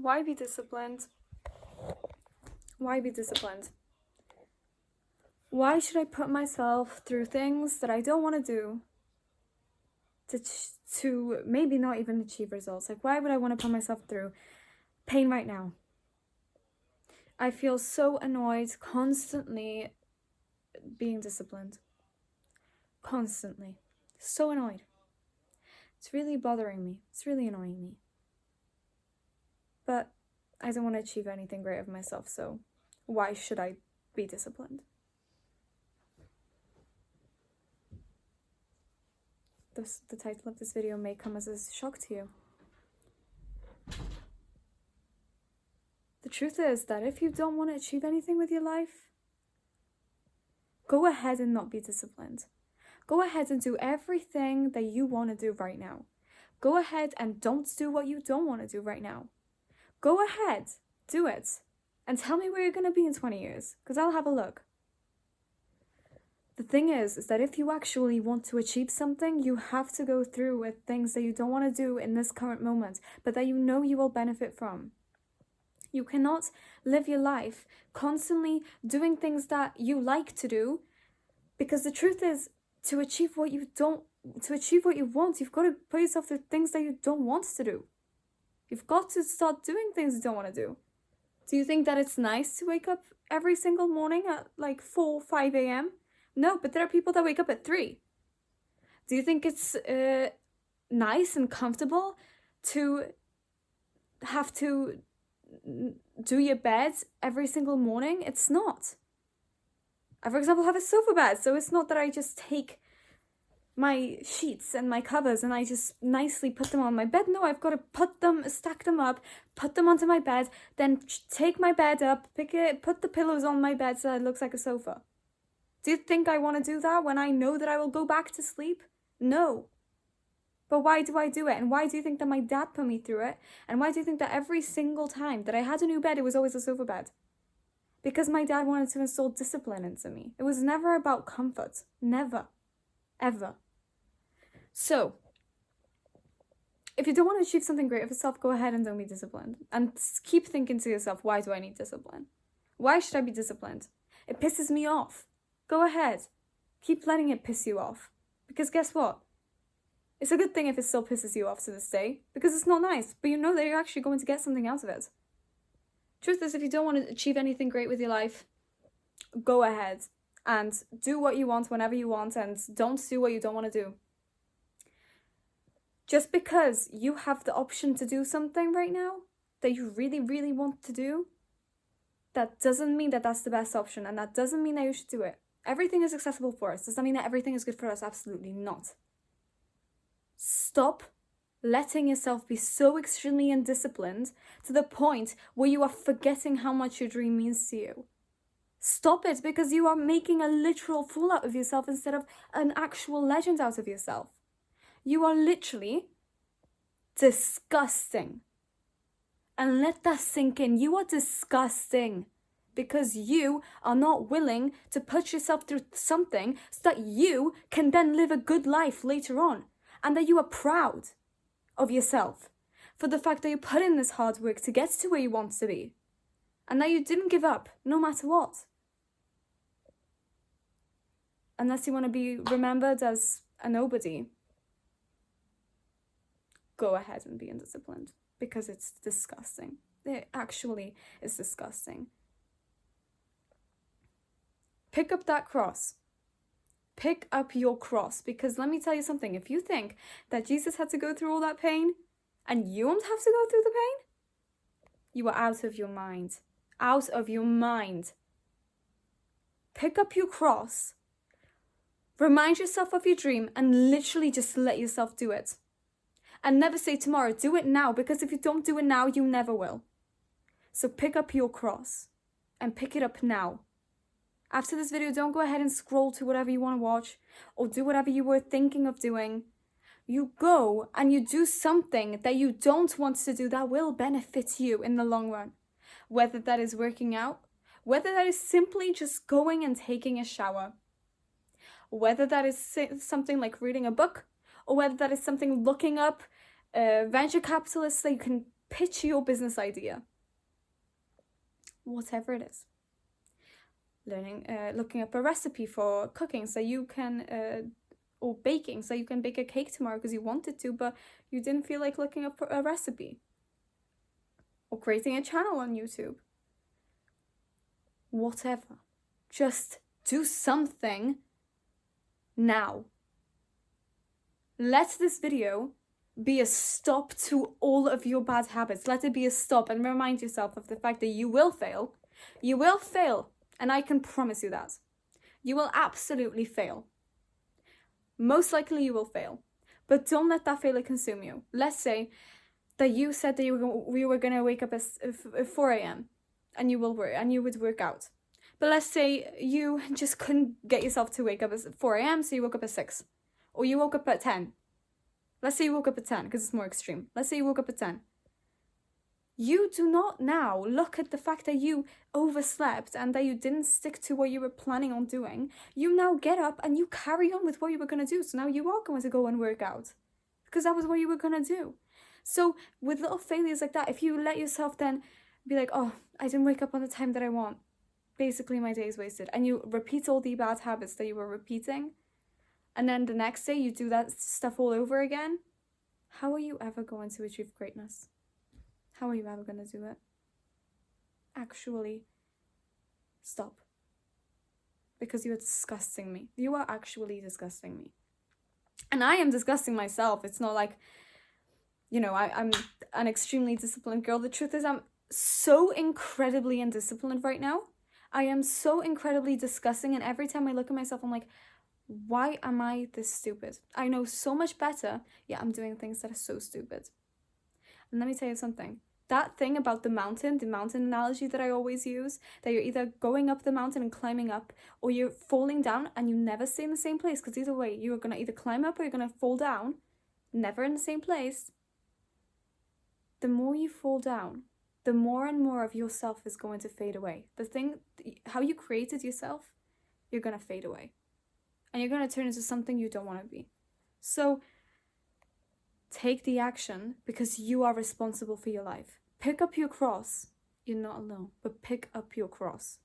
Why be disciplined? Why be disciplined? Why should I put myself through things that I don't want to do to maybe not even achieve results? Like, why would I want to put myself through pain right now? I feel so annoyed constantly being disciplined. Constantly. So annoyed. It's really bothering me. It's really annoying me. But I don't want to achieve anything great of myself, so why should I be disciplined? The title of this video may come as a shock to you. The truth is that if you don't want to achieve anything with your life, go ahead and not be disciplined. Go ahead and do everything that you want to do right now. Go ahead and don't do what you don't want to do right now. Go ahead, do it, and tell me where you're going to be in 20 years, because I'll have a look. The thing is that if you actually want to achieve something, you have to go through with things that you don't want to do in this current moment, but that you know you will benefit from. You cannot live your life constantly doing things that you like to do, because the truth is, to achieve what you want, you've got to put yourself through things that you don't want to do. You've got to start doing things you don't want to do. Do you think that it's nice to wake up every single morning at like 4, 5 a.m.? No, but there are people that wake up at 3. Do you think it's nice and comfortable to have to do your bed every single morning? It's not. I, for example, have a sofa bed, so it's not that I just take my sheets and my covers and I just nicely put them on my bed. No, I've got to stack them up, put them onto my bed, then take my bed up, put the pillows on my bed so that it looks like a sofa. Do you think I want to do that when I know that I will go back to sleep? No. But why do I do it? And why do you think that my dad put me through it? And why do you think that every single time that I had a new bed, it was always a sofa bed? Because my dad wanted to install discipline into me. It was never about comfort. Never. Ever. So, if you don't want to achieve something great of yourself, go ahead and don't be disciplined. And keep thinking to yourself, why do I need discipline? Why should I be disciplined? It pisses me off. Go ahead. Keep letting it piss you off. Because guess what? It's a good thing if it still pisses you off to this day, because it's not nice, but you know that you're actually going to get something out of it. Truth is, if you don't want to achieve anything great with your life, go ahead and do what you want whenever you want, and don't do what you don't want to do. Just because you have the option to do something right now that you really, really want to do, that doesn't mean that that's the best option, and that doesn't mean that you should do it. Everything is accessible for us. Does that mean that everything is good for us? Absolutely not. Stop letting yourself be so extremely undisciplined to the point where you are forgetting how much your dream means to you. Stop it, because you are making a literal fool out of yourself instead of an actual legend out of yourself. You are literally disgusting. And let that sink in. You are disgusting because you are not willing to put yourself through something so that you can then live a good life later on. And that you are proud of yourself for the fact that you put in this hard work to get to where you want to be. And that you didn't give up, no matter what. Unless you want to be remembered as a nobody, go ahead and be undisciplined. Because it's disgusting. It actually is disgusting. Pick up that cross. Pick up your cross, because let me tell you something. If you think that Jesus had to go through all that pain and you won't have to go through the pain, you are out of your mind. Out of your mind. Pick up your cross. Remind yourself of your dream and literally just let yourself do it. And never say tomorrow. Do it now, because if you don't do it now, you never will. So pick up your cross and pick it up now. After this video, don't go ahead and scroll to whatever you want to watch or do whatever you were thinking of doing. You go and you do something that you don't want to do that will benefit you in the long run. Whether that is working out, whether that is simply just going and taking a shower, whether that is something like reading a book, or whether that is something looking up venture capitalists that you can pitch your business idea. Whatever it is. Looking up a recipe for cooking so you can, or baking, so you can bake a cake tomorrow because you wanted to, but you didn't feel like looking up a recipe. Or creating a channel on YouTube. Whatever. Just do something now. Let this video be a stop to all of your bad habits. Let it be a stop and remind yourself of the fact that you will fail. You will fail. And I can promise you that. You will absolutely fail. Most likely you will fail. But don't let that failure consume you. Let's say that you said that you were going to wake up at 4 a.m. and you would work out. But let's say you just couldn't get yourself to wake up at 4 a.m. so you woke up at 6. Or you woke up at 10. Let's say you woke up at 10 because it's more extreme. Let's say you woke up at 10. You do not now look at the fact that you overslept and that you didn't stick to what you were planning on doing. You now get up and you carry on with what you were going to do. So now you are going to go and work out because that was what you were going to do. So with little failures like that, if you let yourself then be like, oh, I didn't wake up on the time that I want. Basically, my day is wasted. And you repeat all the bad habits that you were repeating. And then the next day you do that stuff all over again. How are you ever going to achieve greatness? How are you ever going to do it? Actually, stop. Because you are disgusting me. You are actually disgusting me. And I am disgusting myself. It's not like, I'm an extremely disciplined girl. The truth is I'm so incredibly undisciplined right now. I am so incredibly disgusting. And every time I look at myself, I'm like, why am I this stupid? I know so much better, yet I'm doing things that are so stupid. And let me tell you something. That thing about the mountain analogy that I always use, that you're either going up the mountain and climbing up, or you're falling down and you never stay in the same place, because either way, you're going to either climb up or you're going to fall down, never in the same place. The more you fall down, the more and more of yourself is going to fade away. How you created yourself, you're going to fade away. And you're going to turn into something you don't want to be. So take the action because you are responsible for your life. Pick up your cross. You're not alone, but pick up your cross.